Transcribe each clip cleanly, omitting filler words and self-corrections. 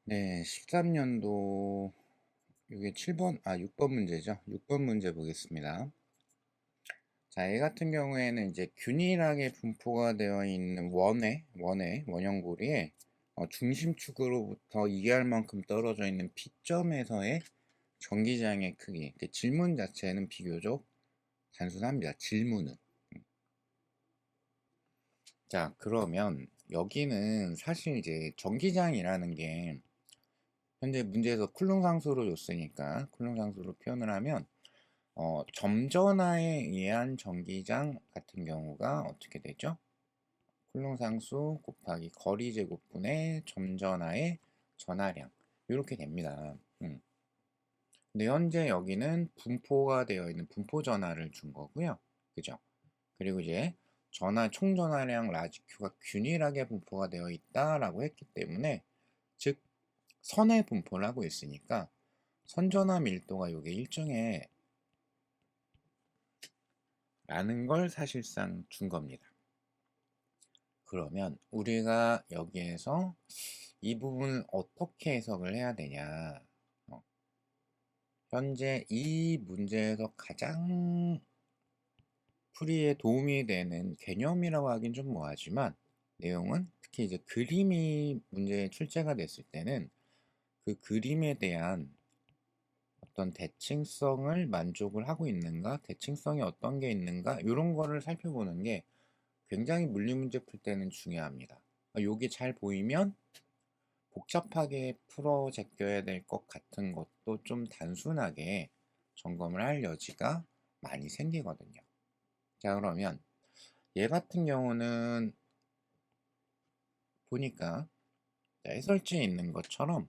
네, 13년도 이게 6번 문제죠. 6번 문제 보겠습니다. 자, 얘 같은 경우에는 이제 균일하게 분포가 되어 있는 원형고리에 중심축으로부터 2R만큼 떨어져 있는 P점에서의 전기장의 크기. 질문 자체는 비교적 단순합니다. 질문은. 자, 그러면 여기는 사실 이제 전기장이라는 게 현재 문제에서 쿨롱 상수로 줬으니까 쿨롱 상수로 표현을 하면 점전하에 의한 전기장 같은 경우가 어떻게 되죠? 쿨롱 상수 곱하기 거리 제곱분의 점전하의 전하량 이렇게 됩니다. 근데 현재 여기는 분포가 되어 있는 분포 전하를 준 거고요. 그죠? 그리고 이제 총 전하량 라지 Q가 균일하게 분포가 되어 있다라고 했기 때문에 즉 선의 분포를 하고 있으니까 선전화 밀도가 요게 일정해 라는 걸 사실상 준 겁니다. 그러면 우리가 여기에서 이 부분을 어떻게 해석을 해야 되냐, 현재 이 문제에서 가장 풀이에 도움이 되는 개념이라고 하긴 좀 뭐하지만 내용은 특히 이제 그림이 문제에 출제가 됐을 때는 그 그림에 대한 어떤 대칭성을 만족을 하고 있는가, 대칭성이 어떤 게 있는가 이런 거를 살펴보는 게 굉장히 물리 문제 풀 때는 중요합니다. 요게 잘 보이면 복잡하게 풀어 제껴야 될 것 같은 것도 좀 단순하게 점검을 할 여지가 많이 생기거든요. 자, 그러면 얘 같은 경우는 보니까 해설지에 있는 것처럼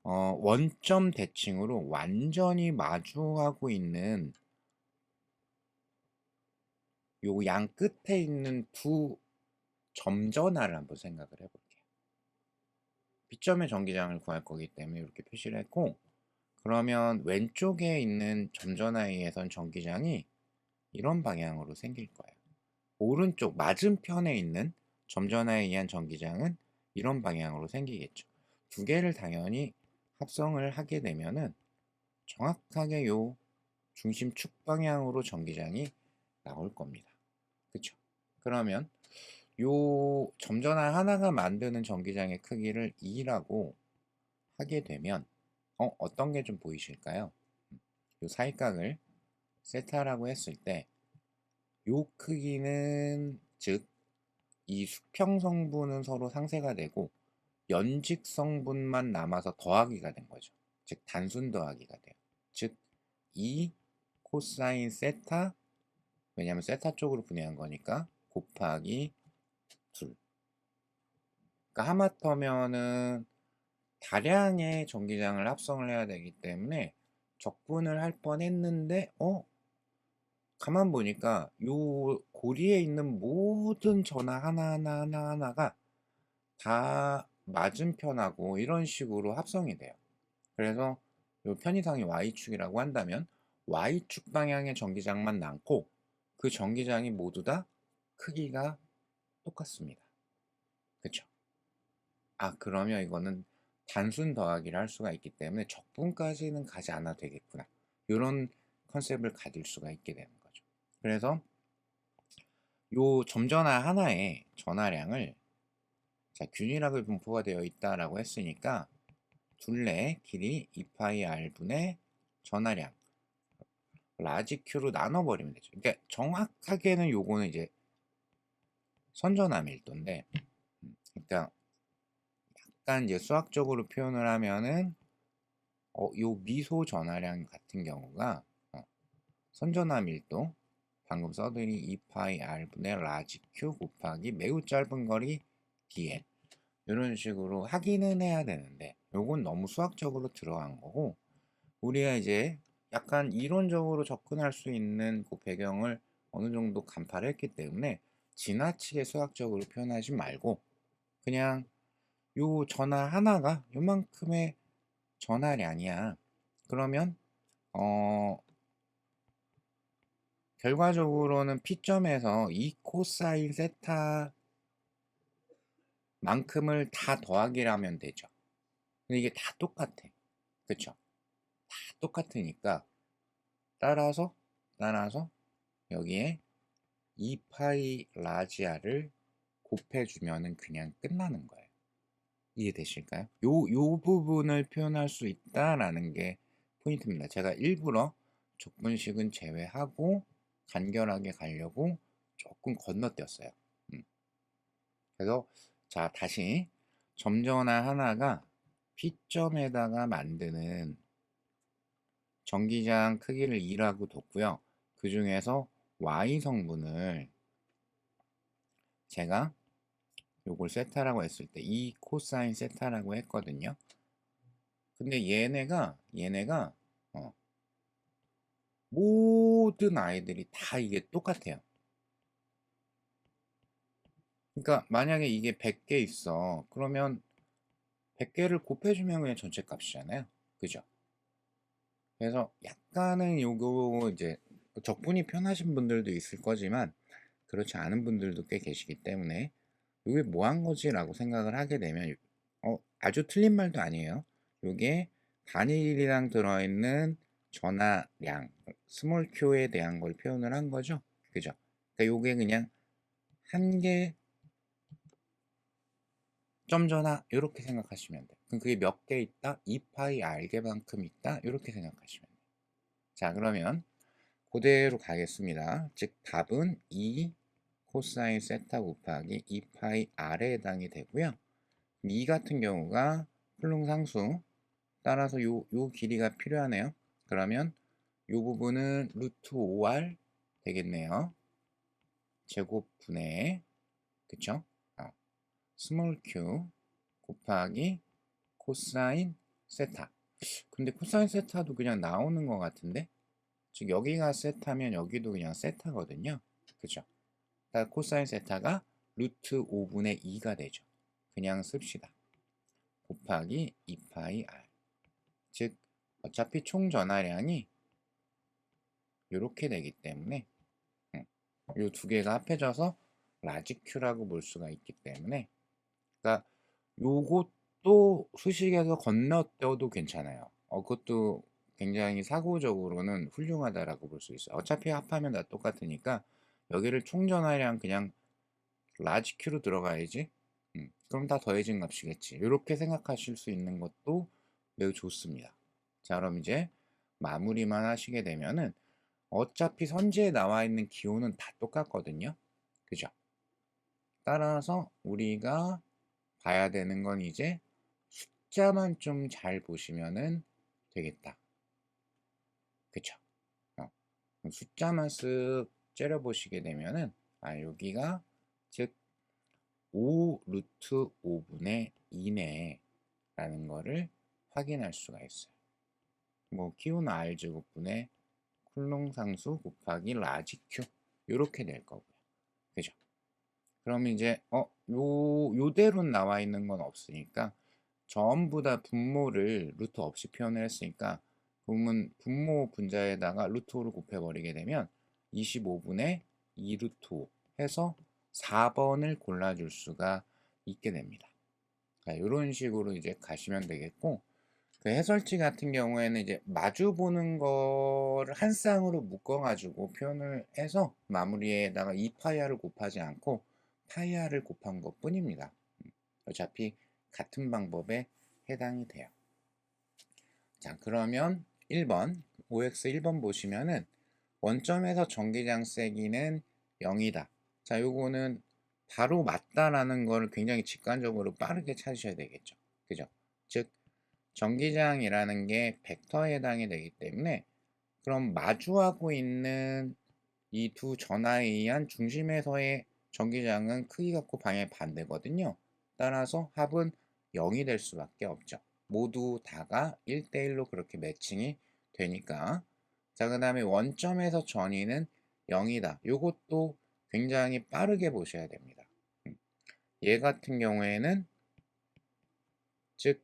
원점 대칭으로 완전히 마주하고 있는 요 양 끝에 있는 두 점전하를 한번 생각을 해볼게요. B점의 전기장을 구할 거기 때문에 이렇게 표시를 했고, 그러면 왼쪽에 있는 점전하에 의해선 전기장이 이런 방향으로 생길 거예요. 오른쪽 맞은편에 있는 점전하에 의한 전기장은 이런 방향으로 생기겠죠. 두 개를 당연히 합성을 하게 되면은 정확하게 요 중심축 방향으로 전기장이 나올 겁니다. 그쵸? 그러면 요 점전하 하나가 만드는 전기장의 크기를 2라고 하게 되면 어떤 게 좀 보이실까요? 요 사이각을 세타라고 했을 때 요 크기는 즉 이 수평 성분은 서로 상쇄가 되고 연직 성분만 남아서 더하기가 된 거죠. 즉 단순 더하기가 돼요. 즉 2 코사인 세타, 왜냐하면 세타 쪽으로 분해한 거니까 곱하기 2. 그러니까 하마터면은 다량의 전기장을 합성을 해야 되기 때문에 적분을 할 뻔했는데 가만 보니까 요 고리에 있는 모든 전하 하나가 다 맞은편하고 이런 식으로 합성이 돼요. 그래서 요 편의상이 Y축이라고 한다면 Y축 방향의 전기장만 남고 그 전기장이 모두 다 크기가 똑같습니다. 그쵸? 그러면 이거는 단순 더하기를 할 수가 있기 때문에 적분까지는 가지 않아도 되겠구나. 이런 컨셉을 가질 수가 있게 되는 거죠. 그래서 요 점전하 하나의 전하량을 균일하게 분포가 되어 있다라고 했으니까 둘레 길이 2파이 r분의 전하량 라지 Q로 나눠버리면 되죠. 그러니까 정확하게는 요거는 이제 선전하 밀도인데, 그러니까 약간 이제 수학적으로 표현을 하면은 요 미소 전하량 같은 경우가 선전하 밀도 방금 써드린 2파이 r분의 라지 Q 곱하기 매우 짧은 거리 dl 이런 식으로 확인은 해야 되는데 요건 너무 수학적으로 들어간 거고, 우리가 이제 약간 이론적으로 접근할 수 있는 그 배경을 어느 정도 간파를 했기 때문에 지나치게 수학적으로 표현하지 말고 그냥 요 전하 하나가 요만큼의 전하량이야. 그러면 결과적으로는 P점에서 이 코사인 세타만큼을 다 더하기를 하면 되죠. 근데 이게 다 똑같아. 그쵸? 다 똑같으니까 따라서 여기에 2파이 라지아를 곱해주면은 그냥 끝나는 거예요. 이해되실까요? 요 부분을 표현할 수 있다라는 게 포인트입니다. 제가 일부러 적분식은 제외하고 간결하게 가려고 조금 건너뛰었어요. 그래서 자, 다시 점전화 하나가 P점에다가 만드는 전기장 크기를 2라고 뒀고요. 그 중에서 Y 성분을 제가 요걸 세타라고 했을 때 이 코사인 세타라고 했거든요. 근데 얘네가 모든 아이들이 다 이게 똑같아요. 그러니까 만약에 이게 100개 있어. 그러면 100개를 곱해주면 그냥 전체 값이잖아요. 그죠? 그래서 약간은 요거 이제 적분이 편하신 분들도 있을 거지만 그렇지 않은 분들도 꽤 계시기 때문에 이게 뭐 한 거지? 라고 생각을 하게 되면 아주 틀린 말도 아니에요. 이게 단일이랑 들어있는 전하량, 스몰 큐에 대한 걸 표현을 한 거죠. 그죠? 그러니까 요게 그냥 한 개 점 전하 이렇게 생각하시면 돼요. 그럼 그게 몇 개 있다? 2파이 알개만큼 있다? 이렇게 생각하시면 돼요. 자, 그러면 그대로 가겠습니다. 즉 답은 2 코사인 세타 곱하기 2파이 r에 해당이 되고요. 이 같은 경우가 훌륭상수 따라서 요 길이가 필요하네요. 그러면 요 부분은 루트 5r 되겠네요. 제곱분의 그쵸? 스몰 q 곱하기 코사인 세타. 근데 코사인 세타도 그냥 나오는 것 같은데? 즉 여기가 세타면 여기도 그냥 세타거든요. 그죠? 코사인 세타가 루트 5분의 2가 되죠. 그냥 씁시다. 곱하기 2파이 r. 즉 어차피 총 전하량이 이렇게 되기 때문에 이 두 개가 합해져서 라지 Q라고 볼 수가 있기 때문에 그러니까 요것도 수식에서 건너뛰어도 괜찮아요. 그것도 굉장히 사고적으로는 훌륭하다라고 볼 수 있어요. 어차피 합하면 다 똑같으니까 여기를 총전하량 그냥 라지 Q로 들어가야지. 그럼 다 더해진 값이겠지. 이렇게 생각하실 수 있는 것도 매우 좋습니다. 자, 그럼 이제 마무리만 하시게 되면은 어차피 선지에 나와 있는 기호는 다 똑같거든요. 그죠? 따라서 우리가 봐야 되는 건 이제 숫자만 좀 잘 보시면은 되겠다. 그쵸? 숫자만 쓱 째려 보시게 되면은 여기가 즉 5 루트 5분의 2네 라는 거를 확인할 수가 있어요. 뭐 키우는 R 제곱분의 쿨롱 상수 곱하기 라지 Q 이렇게 될 거고요. 그죠? 그럼 이제 요대로 나와 있는 건 없으니까 전부 다 분모를 루트 없이 표현을 했으니까 그러면 분모 분자에다가 루트 5를 곱해버리게 되면 25분의 2 루트 5 해서 4번을 골라줄 수가 있게 됩니다. 이런 식으로 이제 가시면 되겠고 그 해설지 같은 경우에는 이제 마주 보는 거를 한 쌍으로 묶어가지고 표현을 해서 마무리에다가 2파이아를 곱하지 않고 파이아를 곱한 것 뿐입니다. 어차피 같은 방법에 해당이 돼요. 자, 그러면 1번, OX 1번 보시면은 원점에서 전기장 세기는 0이다. 자, 요거는 바로 맞다라는 걸 굉장히 직관적으로 빠르게 찾으셔야 되겠죠. 그죠? 즉, 전기장이라는 게 벡터에 해당이 되기 때문에 그럼 마주하고 있는 이 두 전하에 의한 중심에서의 전기장은 크기 갖고 방향이 반대거든요. 따라서 합은 0이 될 수밖에 없죠. 모두 다가 1대1로 그렇게 매칭이 되니까. 자, 그 다음에 원점에서 전위는 0이다. 이것도 굉장히 빠르게 보셔야 됩니다. 얘 같은 경우에는 즉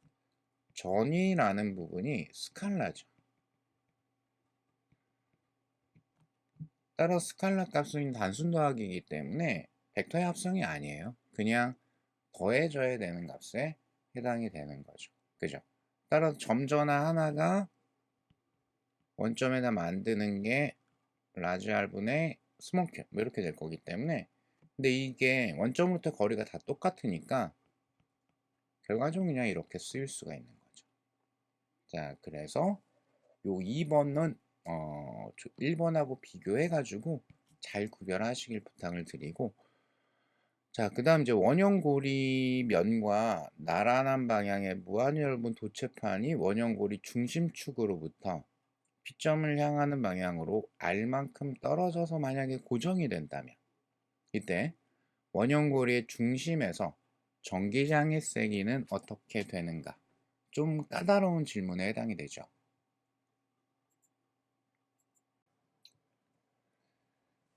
전이라는 부분이 스칼라죠. 따라서 스칼라 값은 단순 더하기이기 때문에 벡터의 합성이 아니에요. 그냥 더해져야 되는 값에 해당이 되는 거죠. 그죠? 따라서 점전화 하나가 원점에다 만드는 게 라지 R분의 스몰 q 뭐 이렇게 될 거기 때문에, 근데 이게 원점으로부터 거리가 다 똑같으니까 결과적으로 그냥 이렇게 쓰일 수가 있는 거죠. 자, 그래서 요 2번은 1번하고 비교해 가지고 잘 구별하시길 부탁을 드리고, 자, 그 다음 이제 원형고리 면과 나란한 방향의 무한열분 도체판이 원형고리 중심축으로부터 P점을 향하는 방향으로 R만큼 떨어져서 만약에 고정이 된다면, 이때 원형고리의 중심에서 전기장의 세기는 어떻게 되는가? 좀 까다로운 질문에 해당이 되죠.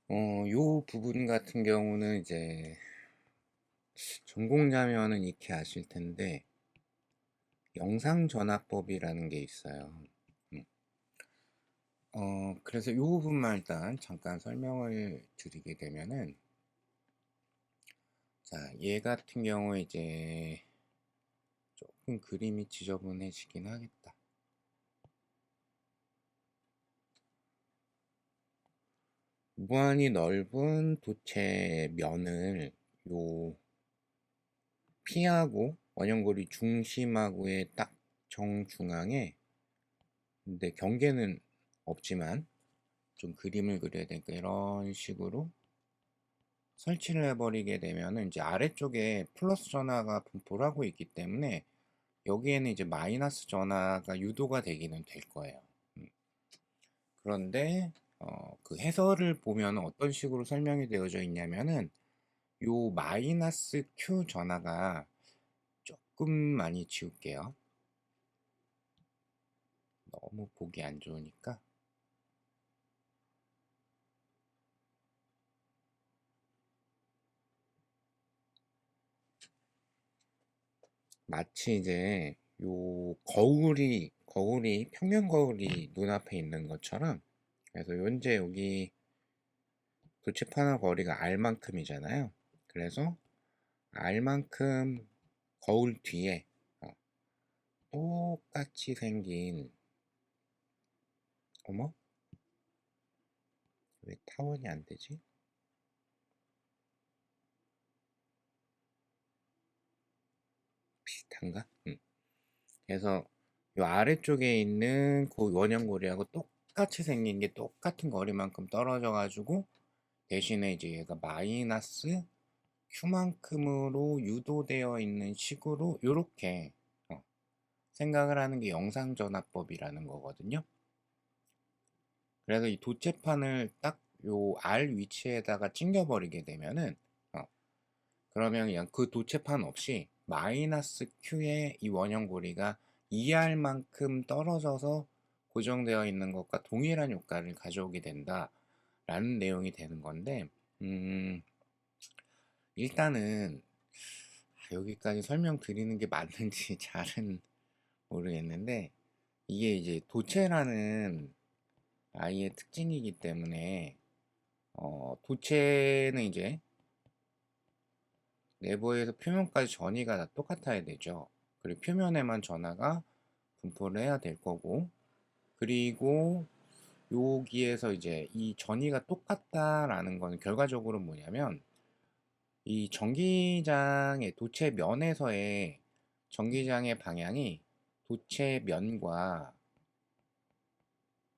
요 부분 같은 경우는 이제 전공자면은 익히 아실 텐데 영상전압법이라는 게 있어요. 그래서 이 부분만 일단 잠깐 설명을 드리게 되면은, 자, 얘 같은 경우에 이제 조금 그림이 지저분해지긴 하겠다. 무한히 넓은 도체 면을 요 P하고 원형고리 중심하고의 딱 정중앙에, 근데 경계는 없지만 좀 그림을 그려야 되니까 이런 식으로 설치를 해버리게 되면은 이제 아래쪽에 플러스 전하가 분포를 하고 있기 때문에 여기에는 이제 마이너스 전하가 유도가 되기는 될 거예요. 그런데 그 해설을 보면 어떤 식으로 설명이 되어져 있냐면은 요 마이너스 Q 전하가 조금 많이 지울게요. 너무 보기 안 좋으니까. 마치 이제 요 거울이 평면 거울이 눈앞에 있는 것처럼, 그래서 현재 여기 도치판화 거리가 R만큼이잖아요. 그래서 R만큼 거울 뒤에 똑같이 생긴, 어머? 왜 타원이 안 되지? 비슷한가? 그래서 요 아래쪽에 있는 그 원형고리하고 똑같이 생긴 게 똑같은 거리만큼 떨어져 가지고 대신에 이제 얘가 마이너스 Q만큼으로 유도되어 있는 식으로 요렇게 생각을 하는 게 영상전압법이라는 거거든요. 그래서 이 도체판을 딱 요 R 위치에다가 찡겨버리게 되면은 그러면 그냥 그 도체판 없이 마이너스 Q의 이 원형고리가 2R만큼 떨어져서 고정되어 있는 것과 동일한 효과를 가져오게 된다라는 내용이 되는 건데, 일단은 여기까지 설명드리는 게 맞는지 잘은 모르겠는데, 이게 이제 도체라는 아이의 특징이기 때문에 도체는 이제 내부에서 표면까지 전이가 다 똑같아야 되죠. 그리고 표면에만 전하가 분포를 해야 될 거고, 그리고 여기에서 이제 이 전이가 똑같다라는 건 결과적으로 뭐냐면 이 전기장의 도체 면에서의 전기장의 방향이 도체 면과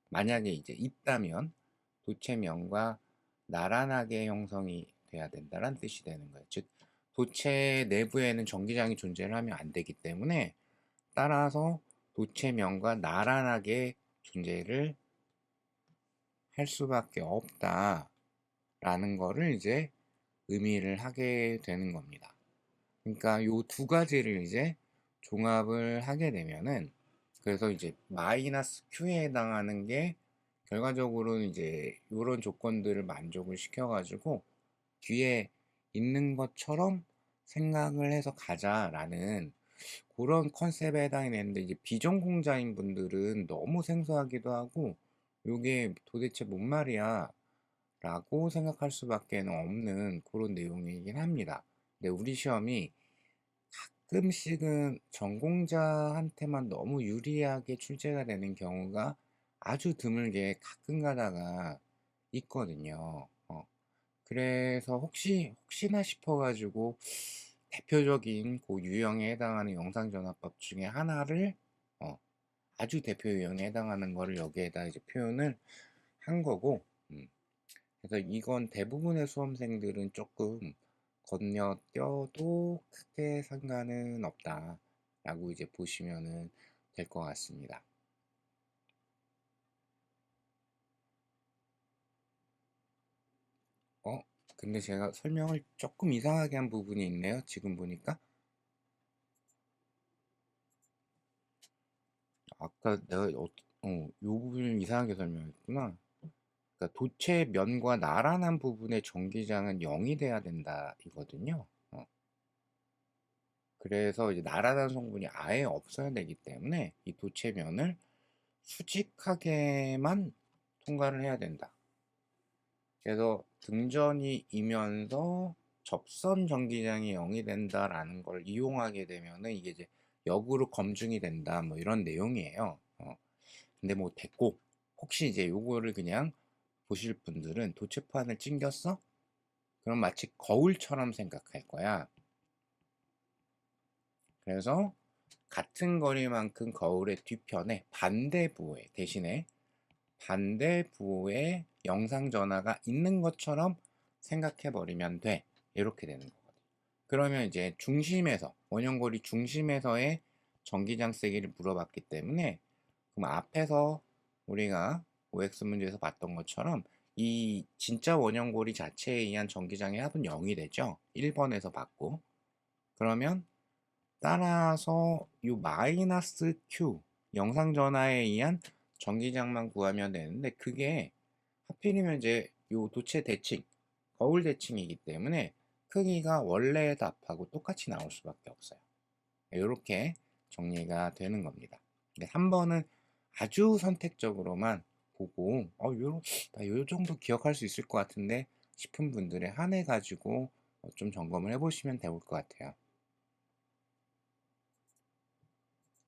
만약에 이제 있다면 도체 면과 나란하게 형성이 돼야 된다는 뜻이 되는 거예요. 즉 도체 내부에는 전기장이 존재를 하면 안 되기 때문에, 따라서 도체면과 나란하게 존재를 할 수밖에 없다라는 거를 이제 의미를 하게 되는 겁니다. 그러니까 요 두 가지를 이제 종합을 하게 되면은, 그래서 이제 마이너스 Q에 해당하는 게 결과적으로는 이제 요런 조건들을 만족을 시켜가지고 뒤에 있는 것처럼 생각을 해서 가자라는 그런 컨셉에 해당이 되는데 이제 비전공자인 분들은 너무 생소하기도 하고 '요게 도대체 뭔 말이야?'라고 생각할 수밖에는 없는 그런 내용이긴 합니다. 근데 우리 시험이 가끔씩은 전공자한테만 너무 유리하게 출제가 되는 경우가 아주 드물게 가끔 가다가 있거든요. 그래서 혹시나 싶어 가지고 대표적인 그 유형에 해당하는 영상전화법 중에 하나를 어 아주 대표 유형에 해당하는 거를 여기에다 이제 표현을 한 거고, 그래서 이건 대부분의 수험생들은 조금 건너뛰어도 크게 상관은 없다라고 이제 보시면은 될 것 같습니다. 어, 근데 제가 설명을 조금 이상하게 한 부분이 있네요. 지금 보니까. 아까 내가 요 부분을 이상하게 설명했구나. 그러니까 도체 면과 나란한 부분의 전기장은 0이 돼야 된다 이거든요. 그래서 이제 나란한 성분이 아예 없어야 되기 때문에 이 도체 면을 수직하게만 통과를 해야 된다. 그래서 등전이이면서 접선 전기장이 0이 된다라는 걸 이용하게 되면은 이게 이제 역으로 검증이 된다 뭐 이런 내용이에요. 근데 뭐 됐고, 혹시 이제 요거를 그냥 보실 분들은 도체판을 찡겼어? 그럼 마치 거울처럼 생각할 거야. 그래서 같은 거리만큼 거울의 뒤편에 반대부에 대신에 반대부에 영상 전화가 있는 것처럼 생각해 버리면 돼. 이렇게 되는 거거든. 그러면 이제 중심에서 원형고리 중심에서의 전기장 세기를 물어봤기 때문에 그럼 앞에서 우리가 OX 문제에서 봤던 것처럼 이 진짜 원형고리 자체에 의한 전기장의 합은 0이 되죠. 1번에서 봤고. 그러면 따라서 이 마이너스 Q 영상 전화에 의한 전기장만 구하면 되는데 그게 하필이면 이제 요 도체 대칭, 거울 대칭이기 때문에 크기가 원래의 답하고 똑같이 나올 수밖에 없어요. 이렇게 정리가 되는 겁니다. 3번은 아주 선택적으로만 보고 요 정도 기억할 수 있을 것 같은데 싶은 분들에 한해 가지고 좀 점검을 해보시면 될 것 같아요.